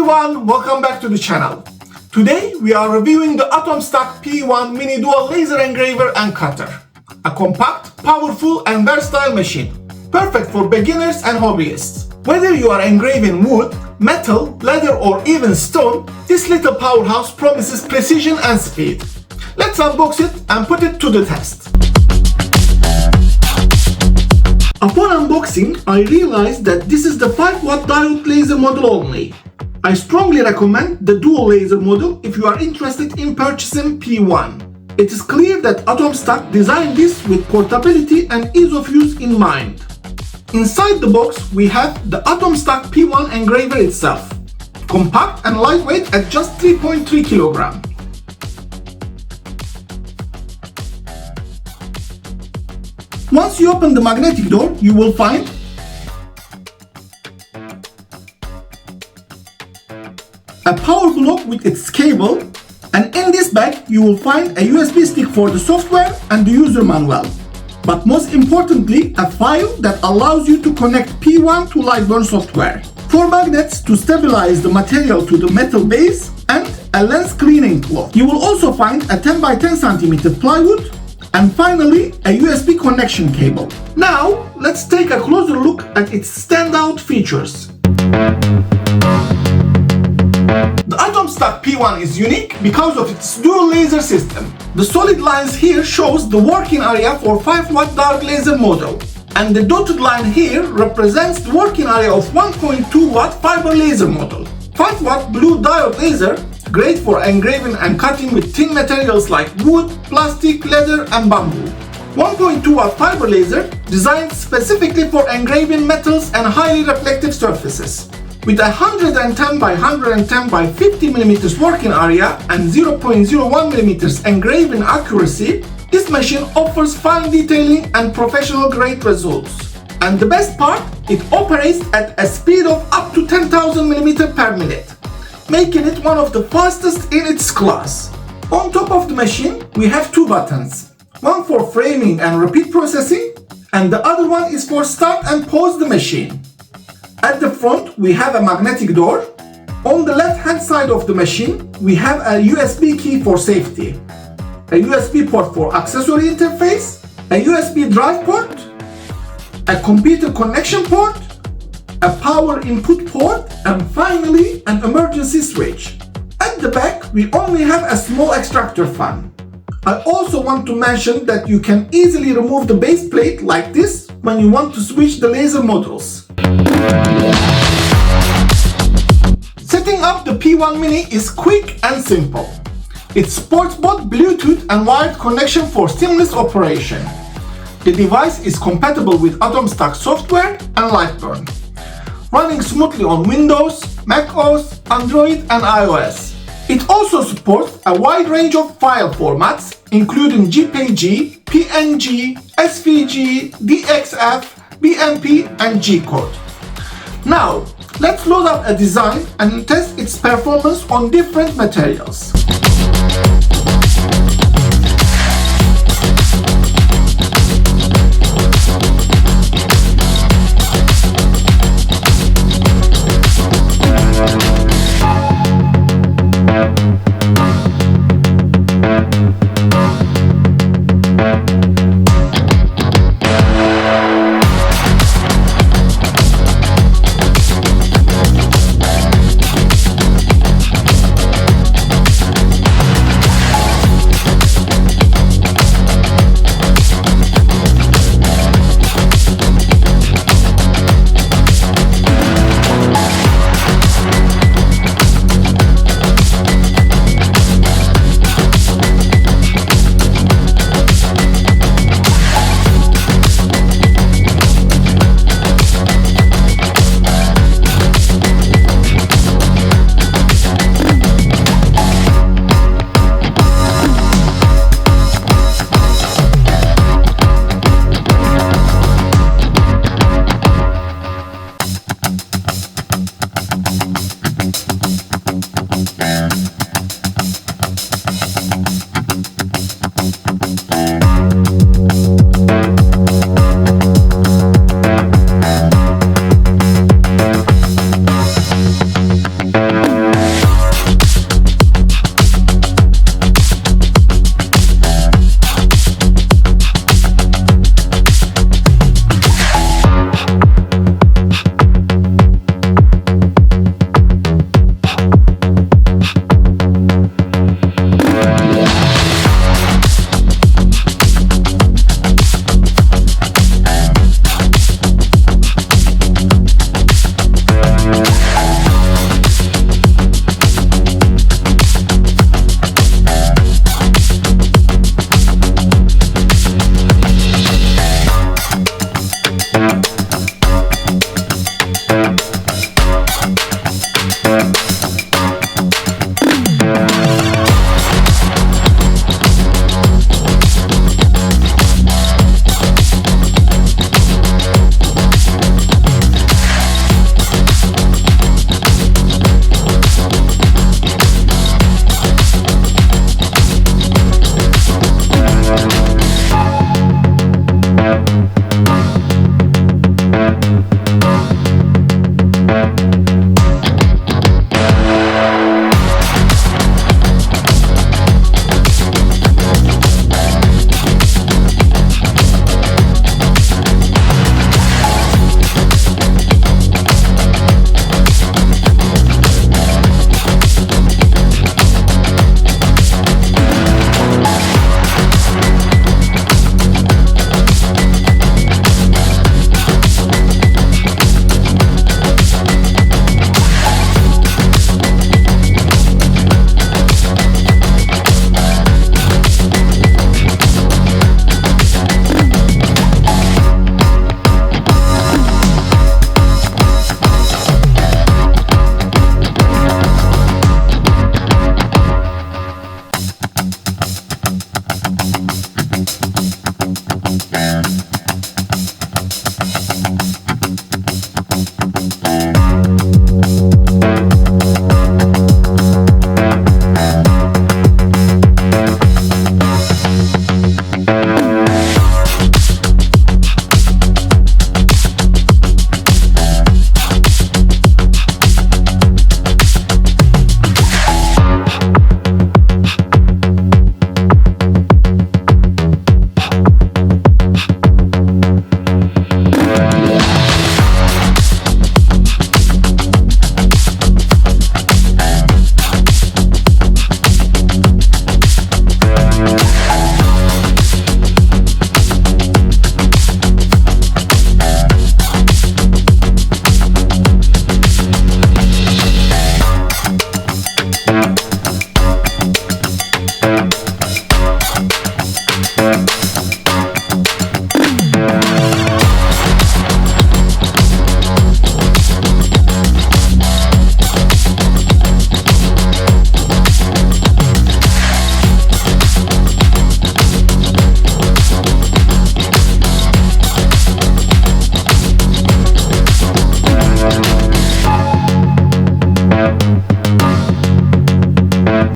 everyone, welcome back to the channel. Today we are reviewing the AtomStack P1 Mini dual laser engraver and cutter. A compact, powerful and versatile machine, perfect for beginners and hobbyists. Whether you are engraving wood, metal, leather or even stone, this little powerhouse promises precision and speed. Let's unbox it and put it to the test. Upon unboxing, I realized that this is the 5-watt diode laser model only. I strongly recommend the dual laser model if you are interested in purchasing P1. It is clear that AtomStack designed this with portability and ease of use in mind. Inside the box, we have the AtomStack P1 engraver itself, compact and lightweight at just 3.3 kg. Once you open the magnetic door, you will find a power block with its cable, and in this bag you will find a USB stick for the software and the user manual. But most importantly, a file that allows you to connect P1 to LightBurn software, 4 magnets to stabilize the material to the metal base, and a lens cleaning cloth. You will also find a 10 by 10 cm plywood, and finally a USB connection cable. Now let's take a closer look at its standout features. The AtomStack P1 is unique because of its dual laser system. The solid lines here shows the working area for 5-watt diode laser model, and the dotted line here represents the working area of 1.2-watt fiber laser model. 5-watt Blue Diode Laser, great for engraving and cutting with thin materials like wood, plastic, leather and bamboo. 1.2-watt fiber laser, designed specifically for engraving metals and highly reflective surfaces. With a 110 by 110 by 50 mm working area and 0.01 mm engraving accuracy, this machine offers fine detailing and professional grade results. And the best part, it operates at a speed of up to 10,000 mm per minute, making it one of the fastest in its class. On top of the machine, we have 2 buttons, one for framing and repeat processing, and the other one is for start and pause the machine. At the front, we have a magnetic door. On the left-hand side of the machine, we have a USB key for safety, a USB port for accessory interface, a USB drive port, a computer connection port, a power input port, and finally an emergency switch. At the back, we only have a small extractor fan. I also want to mention that you can easily remove the base plate like this when you want to switch the laser models. Setting up the P1 Mini is quick and simple. It supports both Bluetooth and wired connection for seamless operation. The device is compatible with AtomStack software and LightBurn, running smoothly on Windows, macOS, Android and iOS. It also supports a wide range of file formats, including JPG, PNG, SVG, DXF, BMP and G-code. Now, let's load up a design and test its performance on different materials.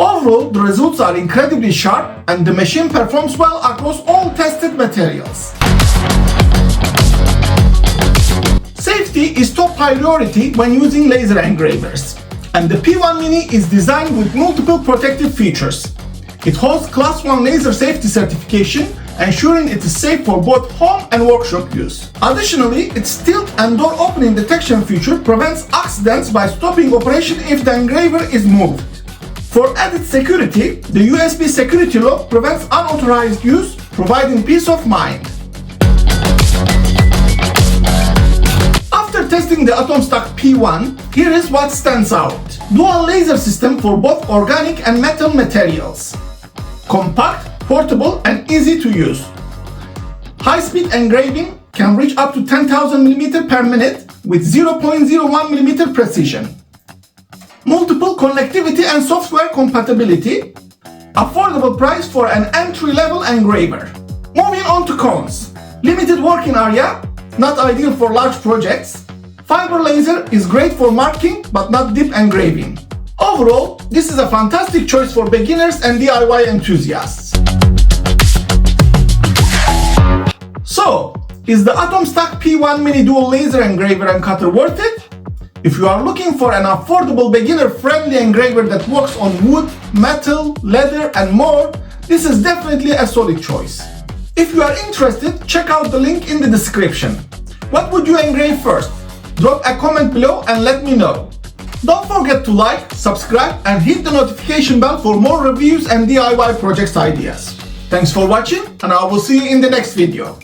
Overall, the results are incredibly sharp and the machine performs well across all tested materials. Safety is top priority when using laser engravers, and the P1 Mini is designed with multiple protective features. It holds Class 1 laser safety certification, ensuring it is safe for both home and workshop use. Additionally, its tilt and door opening detection feature prevents accidents by stopping operation if the engraver is moved. For added security, the USB security lock prevents unauthorized use, providing peace of mind. After testing the AtomStack P1, here is what stands out. Dual laser system for both organic and metal materials. Compact, portable, and easy to use. High-speed engraving can reach up to 10,000 mm per minute with 0.01 mm precision. Multiple connectivity and software compatibility. Affordable price for an entry-level engraver. Moving on to cons. Limited working area, not ideal for large projects. Fiber laser is great for marking but not deep engraving. Overall, this is a fantastic choice for beginners and DIY enthusiasts. So, is the AtomStack P1 Mini dual laser engraver and cutter worth it? If you are looking for an affordable beginner-friendly engraver that works on wood, metal, leather and more, this is definitely a solid choice. If you are interested, check out the link in the description. What would you engrave first? Drop a comment below and let me know. Don't forget to like, subscribe and hit the notification bell for more reviews and DIY projects ideas. Thanks for watching and I will see you in the next video.